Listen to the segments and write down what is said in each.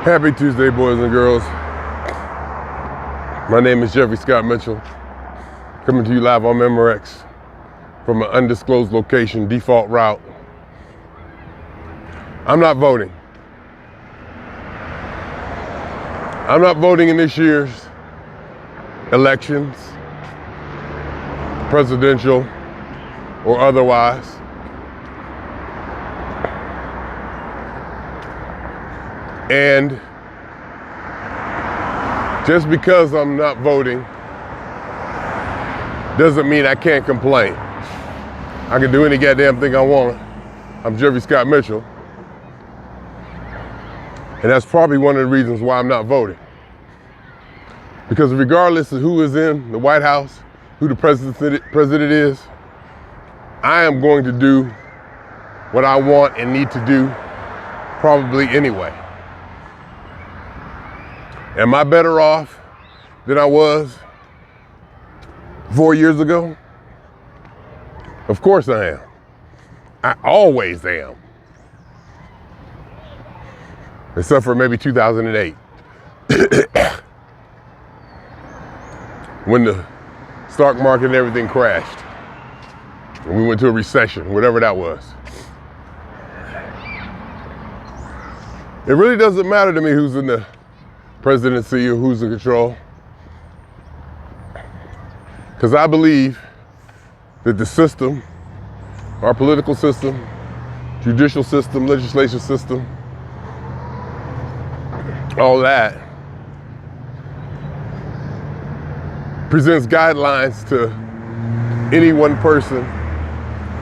Happy Tuesday, boys and girls. My name is Jeffery Scott Mitchell, coming to you live on Memorex from an undisclosed location, default route. I'm not voting. I'm not voting in this year's elections, presidential or otherwise. And just because I'm not voting doesn't mean I can't complain. I can do any goddamn thing I want. I'm Jeffery Scott Mitchell. And that's probably one of the reasons why I'm not voting. Because regardless of who is in the White House, who the president is, I am going to do what I want and need to do probably anyway. Am I better off than I was 4 years ago? Of course I am. I always am. Except for maybe 2008. When the stock market and everything crashed. And we went to a recession, whatever that was. It really doesn't matter to me who's in the presidency or who's in control. Because I believe that the system, our political system, judicial system, legislation system, all that presents guidelines to any one person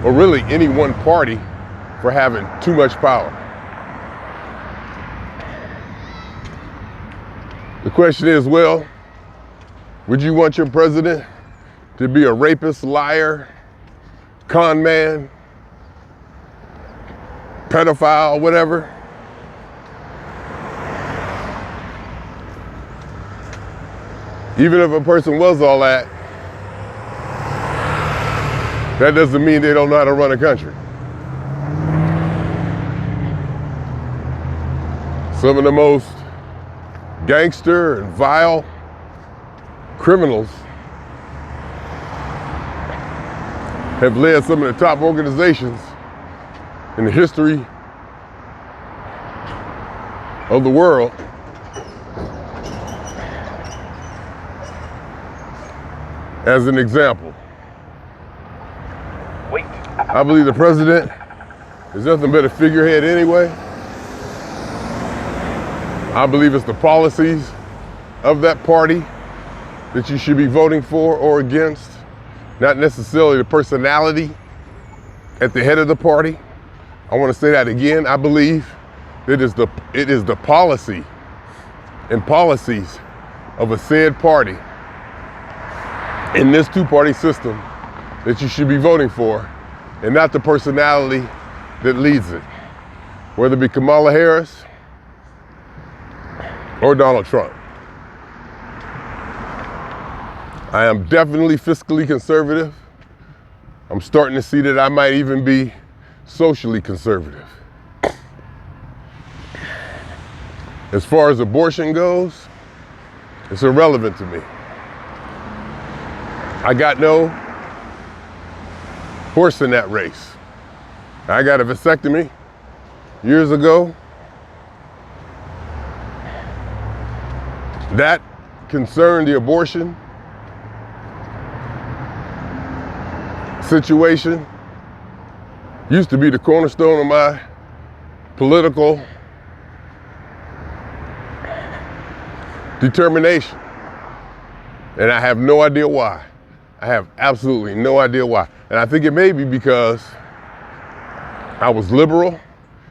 or really any one party for having too much power. The question is, well, would you want your president to be a rapist, liar, con man, pedophile, whatever? Even if a person was all that, that doesn't mean they don't know how to run a country. Some of the most gangster and vile criminals have led some of the top organizations in the history of the world. As an example, I believe the president is nothing but a figurehead anyway. I believe it's the policies of that party that you should be voting for or against, not necessarily the personality at the head of the party. I want to say that again. I believe that it is the policy and policies of a said party in this two-party system that you should be voting for, and not the personality that leads it, whether it be Kamala Harris or Donald Trump. I am definitely fiscally conservative. I'm starting to see that I might even be socially conservative. As far as abortion goes, it's irrelevant to me. I got no horse in that race. I got a vasectomy years ago. That concerned the abortion situation. Used to be the cornerstone of my political determination. And I have no idea why. I have absolutely no idea why. And I think it may be because I was liberal.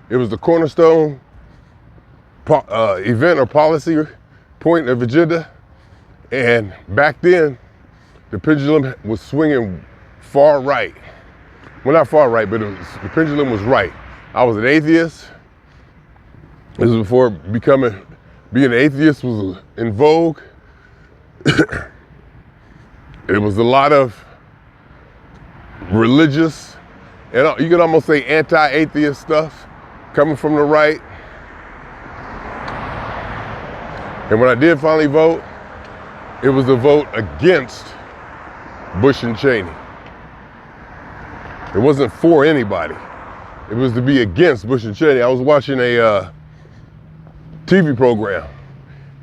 It was the cornerstone event or policy point of agenda. And back then, the pendulum was swinging far right. Well, not far right, but the pendulum was right. I was an atheist. This was before being an atheist was in vogue. It was a lot of religious, and you could almost say anti-atheist stuff coming from the right. And when I did finally vote, it was a vote against Bush and Cheney. It wasn't for anybody. It was to be against Bush and Cheney. I was watching a TV program,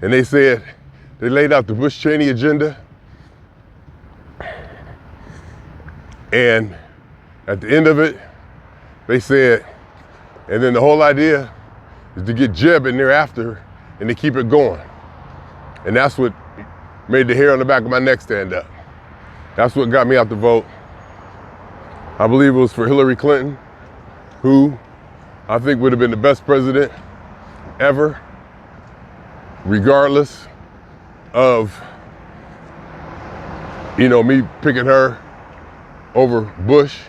and they said, they laid out the Bush-Cheney agenda, and at the end of it, they said, and then the whole idea is to get Jeb in there after and to keep it going. And that's what made the hair on the back of my neck stand up. That's what got me out the vote. I believe it was for Hillary Clinton, who I think would have been the best president ever, regardless of, me picking her over Bush.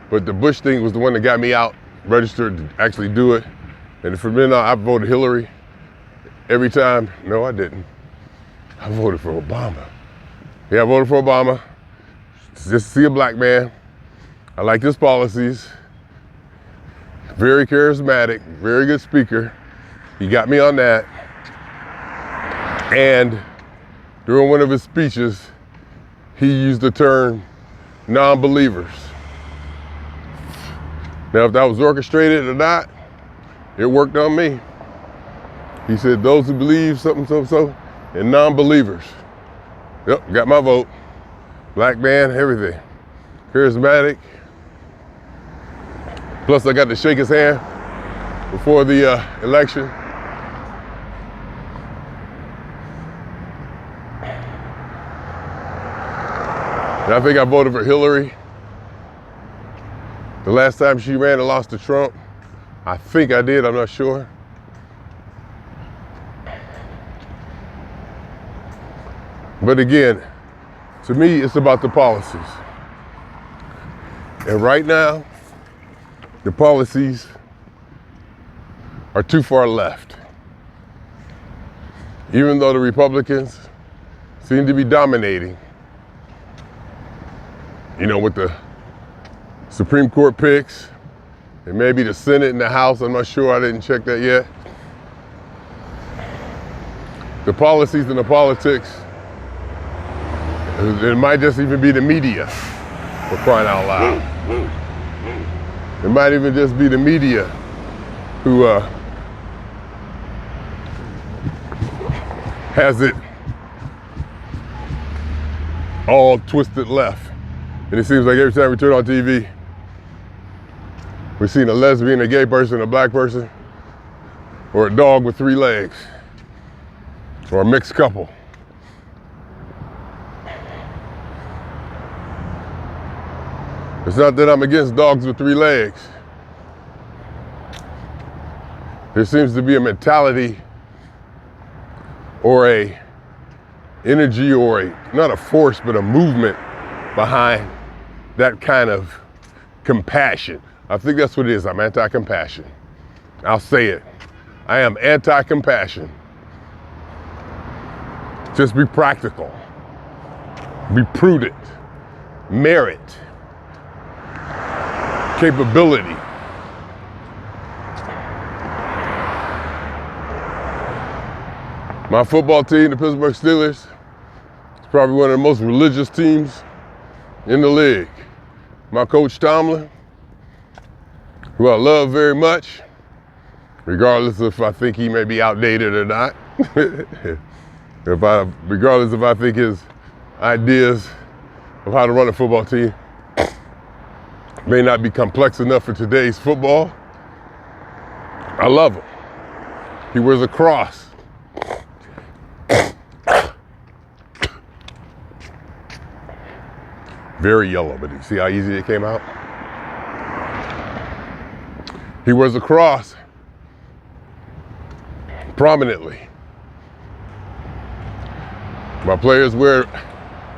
But the Bush thing was the one that got me out, registered to actually do it. And from then on, I voted Hillary every time. No, I didn't. I voted for Obama. Yeah, I voted for Obama. Just to see a black man. I like his policies. Very charismatic, very good speaker. He got me on that. And during one of his speeches, he used the term non-believers. Now, if that was orchestrated or not, it worked on me. He said, those who believe something, so, and non-believers. Yep, got my vote. Black man, everything. Charismatic. Plus, I got to shake his hand before the election. And I think I voted for Hillary the last time she ran and lost to Trump. I think I did, I'm not sure. But again, to me, it's about the policies. And right now, the policies are too far left. Even though the Republicans seem to be dominating, with the Supreme Court picks, and maybe the Senate and the House, I'm not sure, I didn't check that yet. The policies and the politics, it might just even be the media, for crying out loud. It might even just be the media who has it all twisted left. And it seems like every time we turn on TV, we're seeing a lesbian, a gay person, a black person, or a dog with 3 legs, or a mixed couple. It's not that I'm against dogs with 3 legs. There seems to be a mentality or a energy or not a force, but a movement behind that kind of compassion. I think that's what it is. I'm anti-compassion. I'll say it. I am anti-compassion. Just be practical. Be prudent. Merit. Capability. My football team, the Pittsburgh Steelers, is probably one of the most religious teams in the league. My coach Tomlin, who I love very much, regardless if I think he may be outdated or not. Regardless if I think his ideas of how to run a football team may not be complex enough for today's football. I love him. He wears a cross. Very yellow, but you see how easy it came out? He wears a cross prominently. My players wear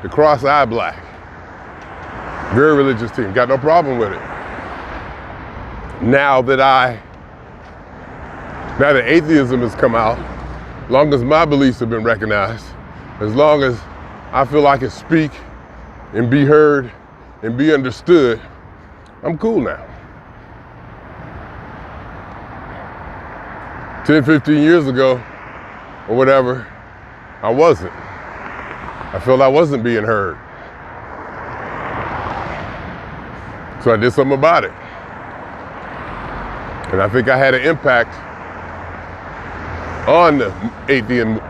the cross eye black. Very religious team, got no problem with it. Now that atheism has come out, as long as my beliefs have been recognized, as long as I feel I can speak and be heard and be understood, I'm cool now. 10, 15 years ago, or whatever, I wasn't. I felt I wasn't being heard. So I did something about it. And I think I had an impact on the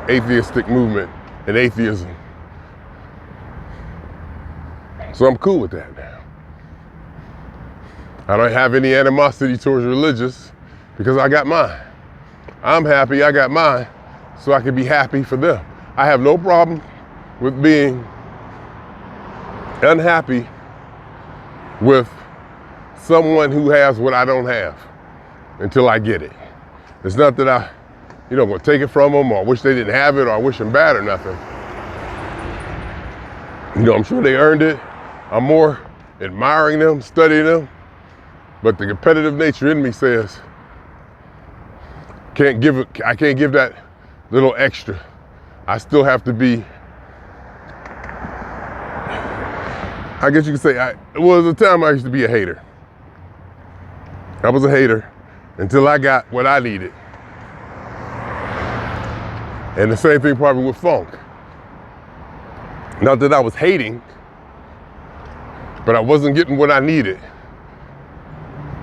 atheistic movement and atheism. So I'm cool with that now. I don't have any animosity towards religious because I got mine. I'm happy I got mine so I can be happy for them. I have no problem with being unhappy with someone who has what I don't have until I get it. It's not that I, going to take it from them or wish they didn't have it or I wish them bad or nothing. I'm sure they earned it. I'm more admiring them, studying them, but the competitive nature in me says, I can't give that little extra. I still have to be, I guess you could say, it was a time I used to be a hater. I was a hater until I got what I needed. And the same thing probably with funk. Not that I was hating, but I wasn't getting what I needed.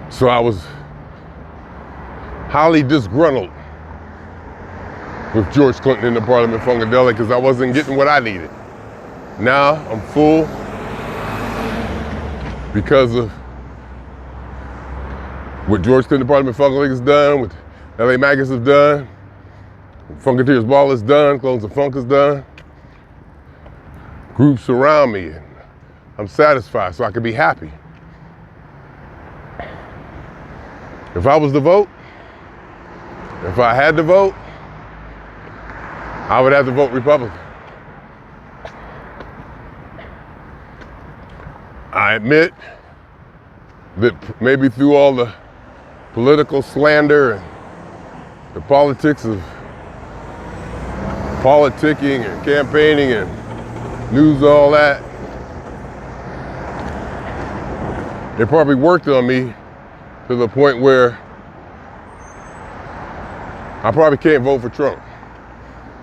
So I was highly disgruntled with George Clinton in the Parliament Funkadelic because I wasn't getting what I needed. Now I'm full because of what George Clinton Parliament Funkadelic has done, what LA Maggots have done, Funketeers Ball has done, Clones of Funk has done. Groups around me, and I'm satisfied so I can be happy. If I was to vote, if I had to vote, I would have to vote Republican. I admit that maybe through all the political slander and the politics of politicking and campaigning and news and all that, it probably worked on me to the point where I probably can't vote for Trump.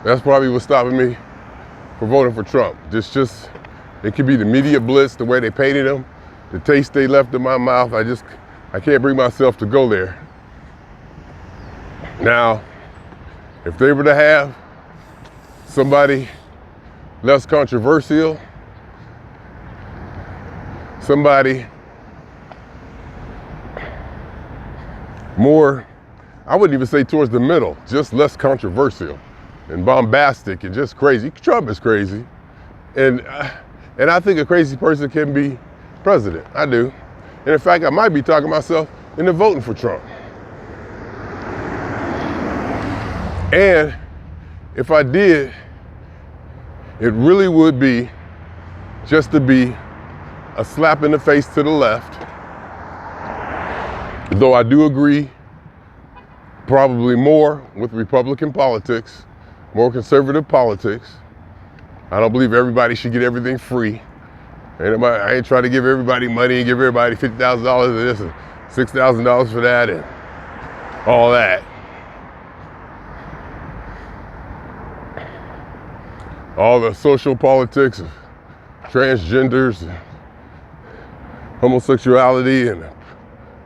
That's probably what's stopping me from voting for Trump. It could be the media blitz, the way they painted him, the taste they left in my mouth. I can't bring myself to go there. Now, if they were to have somebody less controversial, somebody more, I wouldn't even say towards the middle, just less controversial and bombastic and just crazy. Trump is crazy. And I think a crazy person can be president. I do. And in fact, I might be talking myself into voting for Trump. And if I did, it really would be just to be a slap in the face to the left. Though I do agree probably more with Republican politics, more conservative politics. I don't believe everybody should get everything free. I ain't trying to give everybody money and give everybody $50,000 for this and $6,000 for that and all that. All the social politics of transgenders and homosexuality and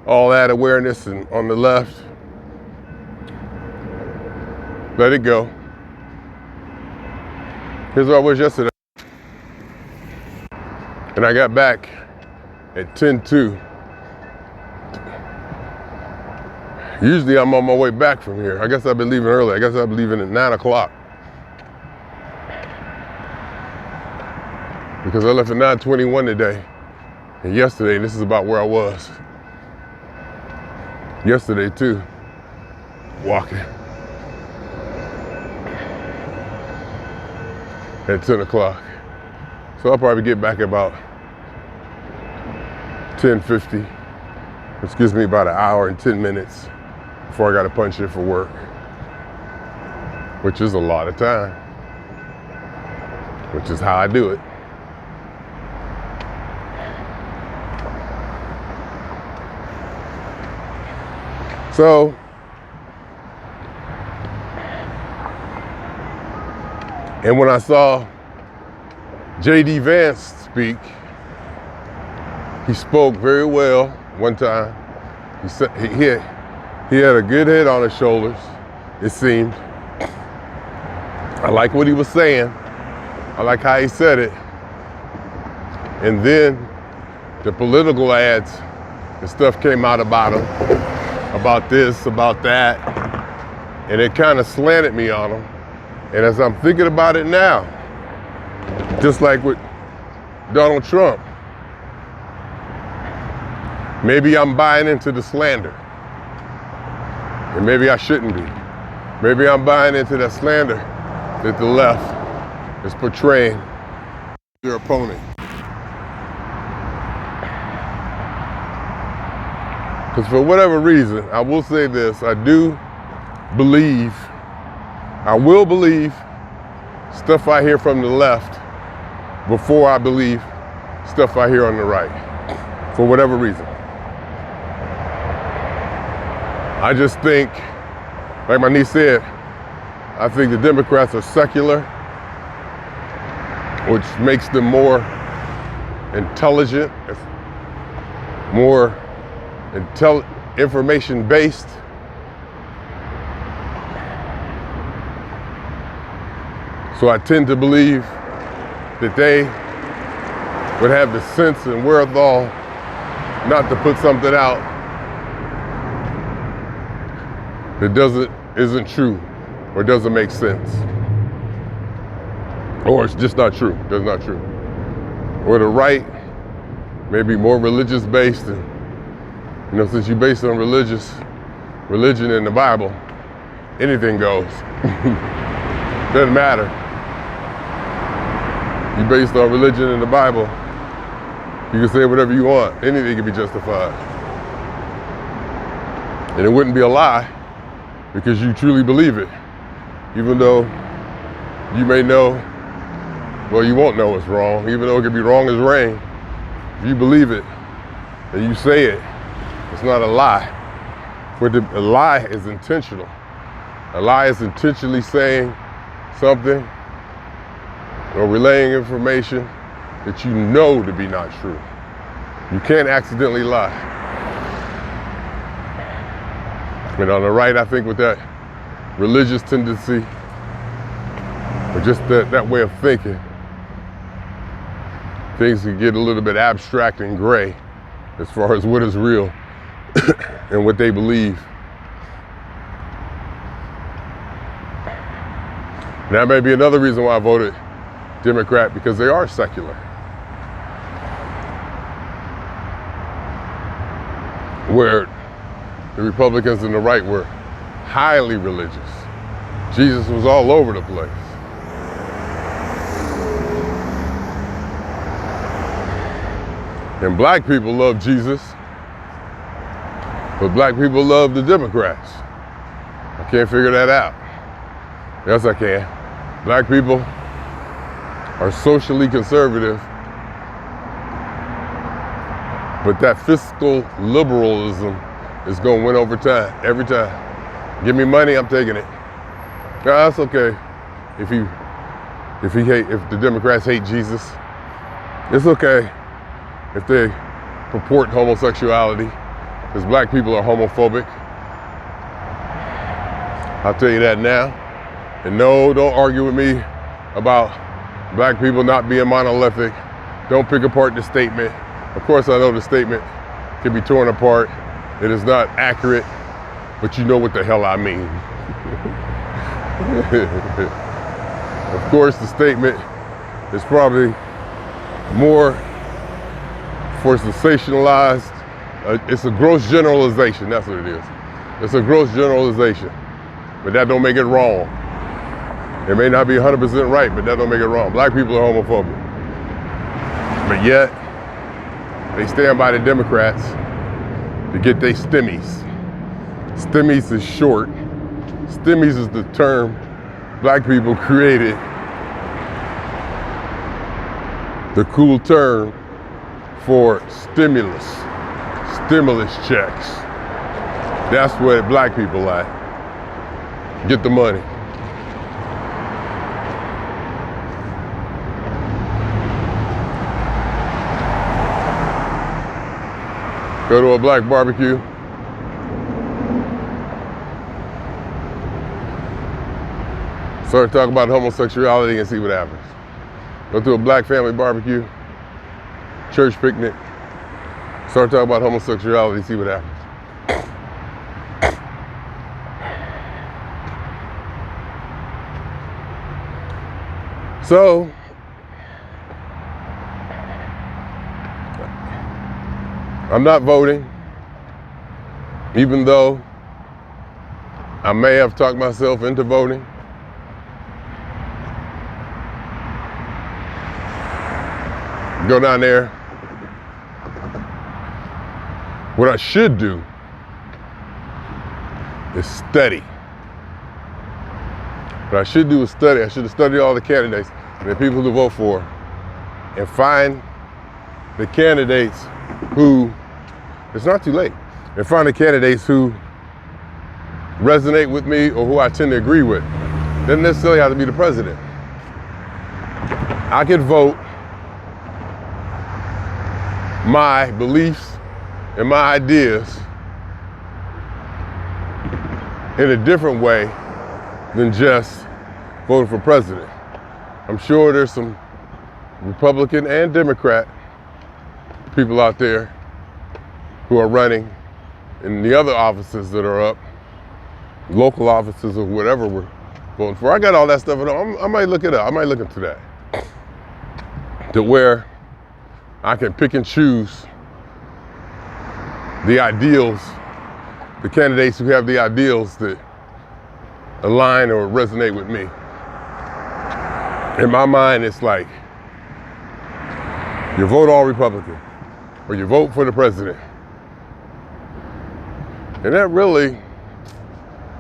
all that awareness and on the left. Let it go. Here's what I was yesterday. And I got back at 10:02. Usually I'm on my way back from here. I guess I've been leaving early. I guess I've been leaving at 9 o'clock. Because I left at 9:21 today. And yesterday, this is about where I was. Yesterday too, walking. At 10 o'clock. So I'll probably get back about 10:50, which gives me about an hour and 10 minutes before I got to punch in for work, which is a lot of time, which is how I do it. So And when I saw J.D. Vance speak, he spoke very well one time. He said he had a good head on his shoulders, it seemed. I like what he was saying. I like how he said it. And then the political ads and stuff came out about him, about this, about that, and it kind of slanted me on him. And as I'm thinking about it now, just like with Donald Trump, maybe I'm buying into the slander, and maybe I shouldn't be. Maybe I'm buying into that slander that the left is portraying their opponent. Because for whatever reason, I will say this, I will believe stuff I hear from the left before I believe stuff I hear on the right, for whatever reason. I just think, like my niece said, I think the Democrats are secular, which makes them more intelligent, more information-based. So I tend to believe that they would have the sense and wherewithal not to put something out that isn't true or doesn't make sense. Or it's just not true, that's not true. Or the right may be more religious based, and since you're based on religion in the Bible, anything goes. Doesn't matter. You're based on religion in the Bible, you can say whatever you want. Anything can be justified. And it wouldn't be a lie because you truly believe it. Even though you may know, well, you won't know it's wrong, even though it could be wrong as rain. If you believe it and you say it, it's not a lie. A lie is intentional. A lie is intentionally saying something or relaying information that you know to be not true. You can't accidentally lie. And on the right, I think with that religious tendency, or just that way of thinking, things can get a little bit abstract and gray as far as what is real and what they believe. And that may be another reason why I voted Democrat, because they are secular. Where the Republicans and the right were highly religious. Jesus was all over the place. And black people love Jesus, but black people love the Democrats. I can't figure that out. Yes, I can. Black people are socially conservative, but that fiscal liberalism is going to win over time, every time. Give me money, I'm taking it. No, that's okay. If the Democrats hate Jesus, it's okay if they purport homosexuality, because black people are homophobic. I'll tell you that now. And no, don't argue with me about black people not being monolithic. Don't pick apart the statement. Of course, I know the statement can be torn apart. It is not accurate, but you know what the hell I mean. Of course, the statement is probably more for sensationalized. It's a gross generalization, that's what it is. It's a gross generalization, but that don't make it wrong. It may not be 100% right, but that don't make it wrong. Black people are homophobic. But yet, they stand by the Democrats to get their stimmies. Stimmies is short. Stimmies is the term black people created. The cool term for stimulus checks. That's where black people at. Get the money. Go to a black barbecue. Start talking about homosexuality and see what happens. Go to a black family barbecue, church picnic. Start talking about homosexuality, see what happens. So, I'm not voting, even though I may have talked myself into voting. Go down there. What I should do is study. What I should do is study. I should have studied all the candidates and the people to vote for and find the candidates who, it's not too late, and find the candidates who resonate with me or who I tend to agree with. Doesn't necessarily have to be the president. I could vote my beliefs and my ideas in a different way than just voting for president. I'm sure there's some Republican and Democrat people out there who are running in the other offices that are up, local offices or whatever we're voting for. I got all that stuff at home. I might look it up. I might look into that. To where I can pick and choose the ideals, the candidates who have the ideals that align or resonate with me. In my mind, it's like, you vote all Republican, or you vote for the president. And that really,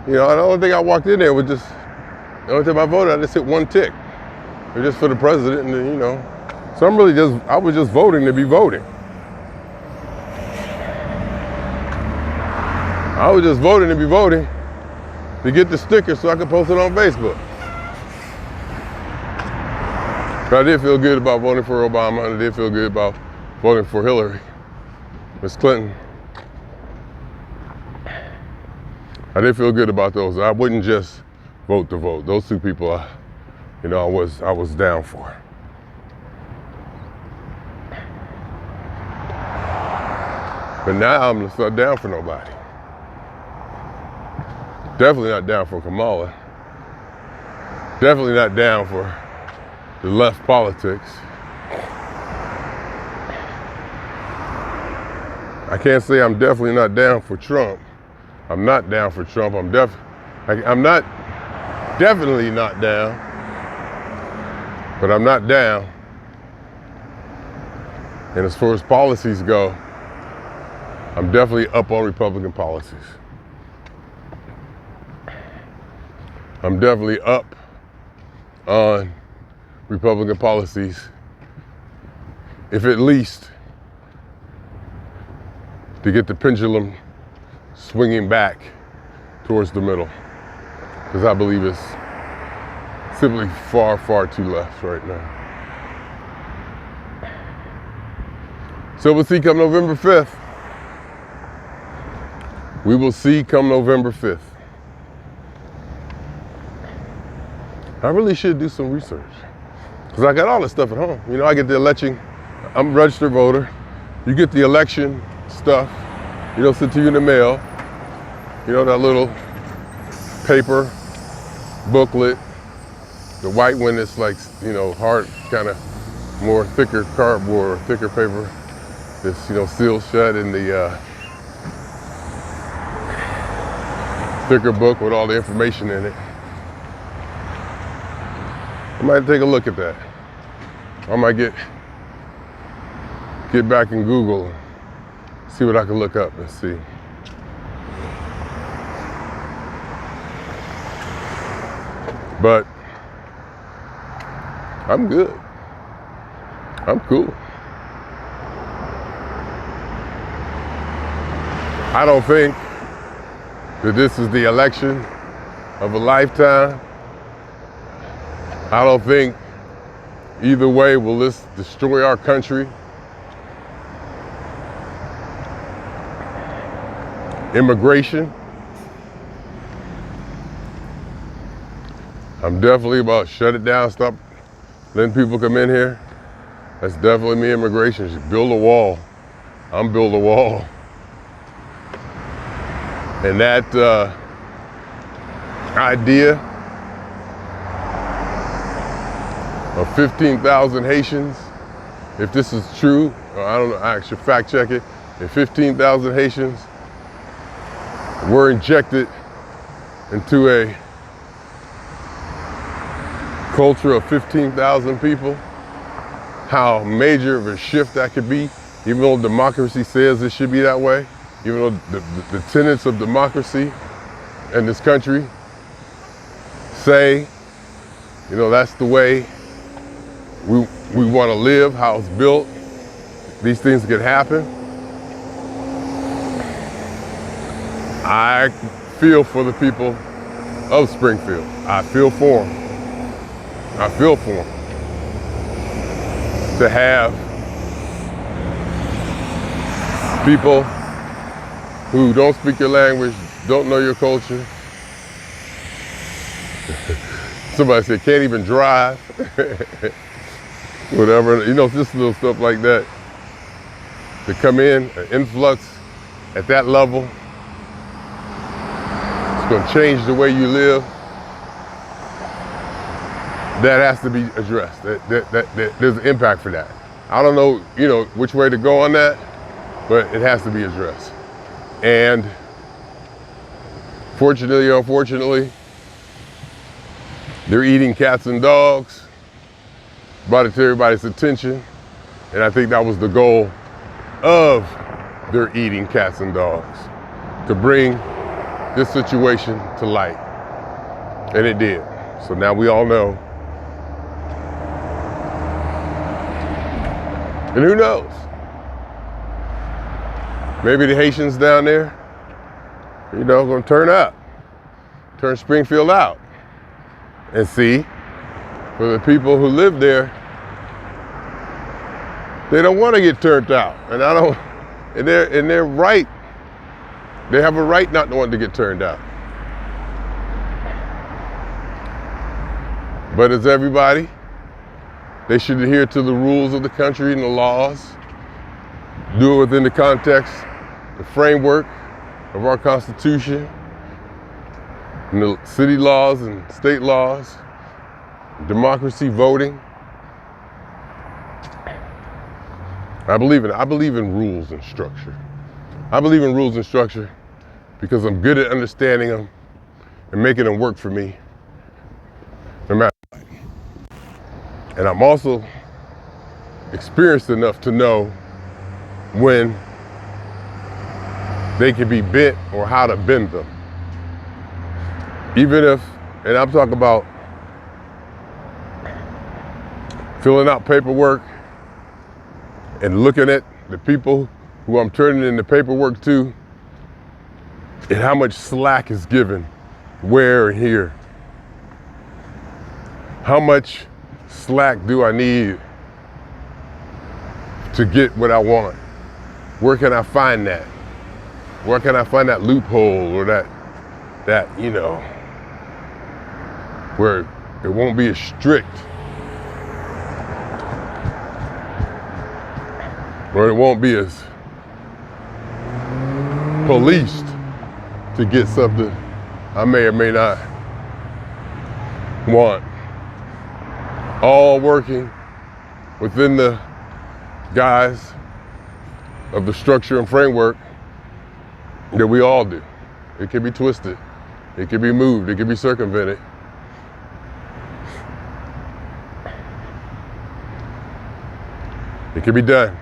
you know, the only thing I walked in there was just, the only time I voted, I just hit one tick. It was just for the president, and then, you know. So I was just voting to be voting. I was just voting to be voting to get the sticker so I could post it on Facebook. But I did feel good about voting for Obama, and I did feel good about voting for Hillary, Miss Clinton. I did feel good about those. I wouldn't just vote to vote. Those two people, you know, I was down for. But now I'm just not down for nobody. Definitely not down for Kamala. Definitely not down for the left politics. I can't say I'm definitely not down for Trump. I'm not down for Trump. I'm not definitely not down, but I'm not down. And as far as policies go, I'm definitely up on Republican policies. I'm definitely up on Republican policies, if at least to get the pendulum swinging back towards the middle, because I believe it's simply far, far too left right now. So we'll see come November 5th. We will see come November 5th. I really should do some research, because I got all this stuff at home. You know, I get the election, I'm a registered voter. You get the election stuff, you know, sent to you in the mail. You know, that little paper booklet, the white one that's like, you know, hard, kind of more thicker cardboard, or thicker paper that's, you know, sealed shut, in the thicker book with all the information in it. I might take a look at that. I might get back in Google and see what I can look up and see. But I'm good. I'm cool. I don't think that this is the election of a lifetime. I don't think either way will this destroy our country. immigration. I'm definitely about shut it down, stop letting people come in here. That's definitely me, immigration. Just build a wall. I'm build a wall. And that idea of 15,000 Haitians, if this is true, I don't know, I should fact check it. If 15,000 Haitians were injected into a culture of 15,000 people, how major of a shift that could be, even though democracy says it should be that way, even though the tenets of democracy in this country say, you know, that's the way we want to live, how it's built, these things could happen. I feel for the people of Springfield. I feel for them. I feel for them. To have people who don't speak your language, don't know your culture. Somebody said can't even drive. Whatever, you know, just little stuff like that. To come in, an influx at that level, it's going to change the way you live. That has to be addressed. There's an impact for that. I don't know, you know, which way to go on that, but it has to be addressed. And fortunately or unfortunately, they're eating cats and dogs, brought it to everybody's attention, and I think that was the goal of their eating cats and dogs, to bring this situation to light. And it did. So now we all know. And who knows? Maybe the Haitians down there, you know, gonna turn up, turn Springfield out. And see, for the people who live there, they don't want to get turned out. And I don't, and they're right. They have a right not to want to get turned out. But as everybody, they should adhere to the rules of the country and the laws, do it within the context, the framework of our Constitution, and the city laws and state laws, democracy, voting. I believe in rules and structure. I believe in rules and structure because I'm good at understanding them and making them work for me, no matter what. And I'm also experienced enough to know when they can be bent or how to bend them. Even if, and I'm talking about filling out paperwork and looking at the people who I'm turning in the paperwork to and how much slack is given where and here. How much slack do I need to get what I want? Where can I find that? Where can I find that loophole or that, you know, where it won't be as strict, where it won't be as policed to get something I may or may not want. All working within the guise of the structure and framework that we all do. It can be twisted, it can be moved, it can be circumvented. It can be done.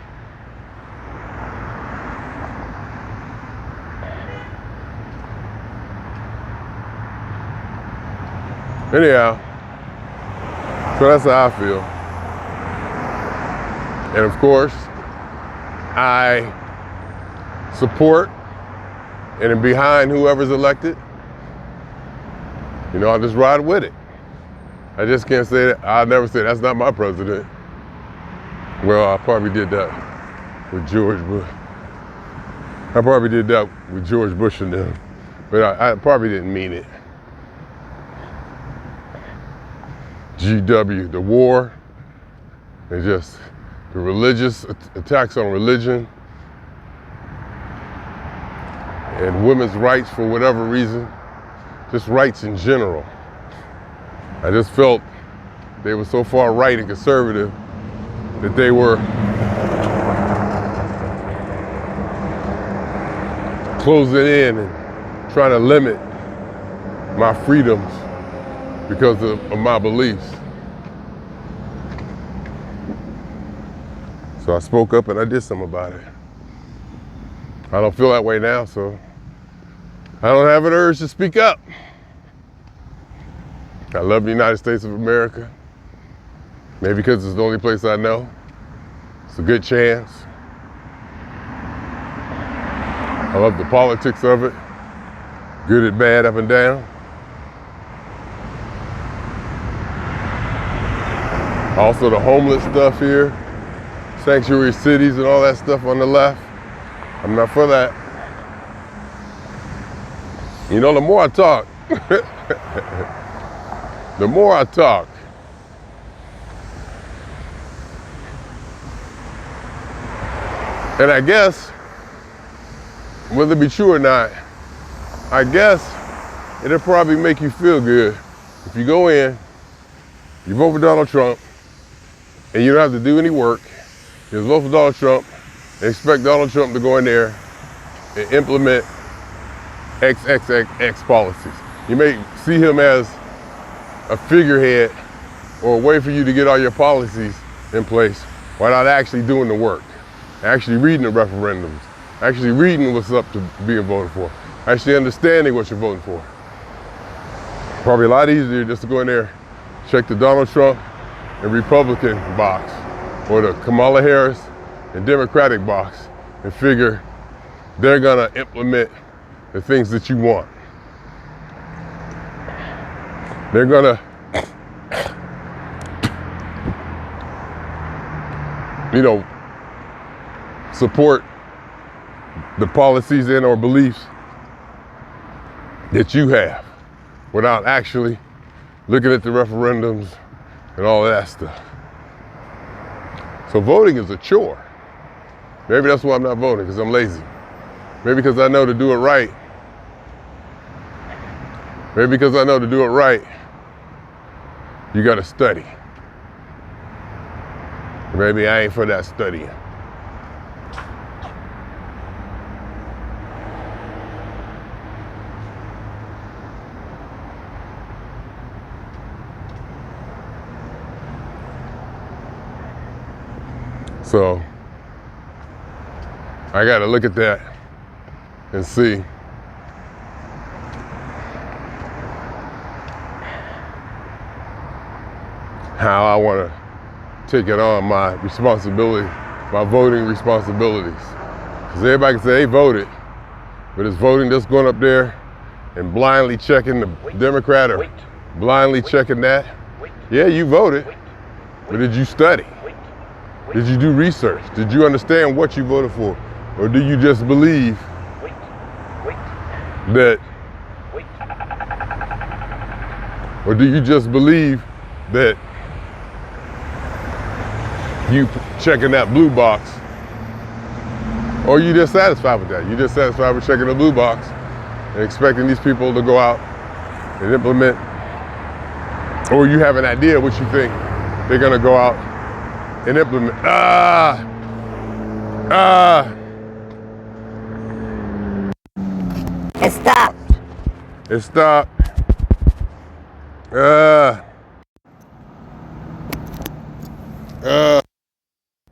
Anyhow, so that's how I feel. And of course, I support and am behind whoever's elected. You know, I just ride with it. I just can't say that. I'll never say that's not my president. Well, I probably did that with George, but I probably did that with George Bush and them, but I probably didn't mean it. GW, the war, and just the religious attacks on religion and women's rights for whatever reason, just rights in general. I just felt they were so far right and conservative that they were closing in and trying to limit my freedoms because of my beliefs. So I spoke up and I did something about it. I don't feel that way now, so I don't have an urge to speak up. I love the United States of America. Maybe because it's the only place I know. It's a good chance. I love the politics of it. Good and bad, up and down. Also the homeless stuff here. Sanctuary cities and all that stuff on the left. I'm not for that. You know, the more I talk, the more I talk, and I guess, whether it be true or not, I guess it'll probably make you feel good if you go in, you vote for Donald Trump, and you don't have to do any work. You just vote for Donald Trump and expect Donald Trump to go in there and implement XXX policies. You may see him as a figurehead or a way for you to get all your policies in place without actually doing the work, actually reading the referendums, actually reading what's up to being voted for, actually understanding what you're voting for. Probably a lot easier just to go in there, check the Donald Trump and Republican box or the Kamala Harris and Democratic box and figure they're gonna implement the things that you want. They're gonna, you know, support the policies and or beliefs that you have without actually looking at the referendums and all that stuff. So voting is a chore. Maybe that's why I'm not voting, because I'm lazy. Maybe because I know to do it right. Maybe because I know to do it right, you gotta study. Maybe I ain't for that studying. So I got to look at that and see how I want to take it on, my responsibility, my voting responsibilities. Because everybody can say they voted, but it's voting just going up there and blindly checking the Democrat or blindly checking that. Yeah, you voted, but did you study? Did you do research? Did you understand what you voted for? Or do you just believe that, or do you just believe that you checking that blue box, or you just satisfied with that? You just satisfied with checking the blue box and expecting these people to go out and implement, or you have an idea what you think they're gonna go out and implement. It stopped. It stopped.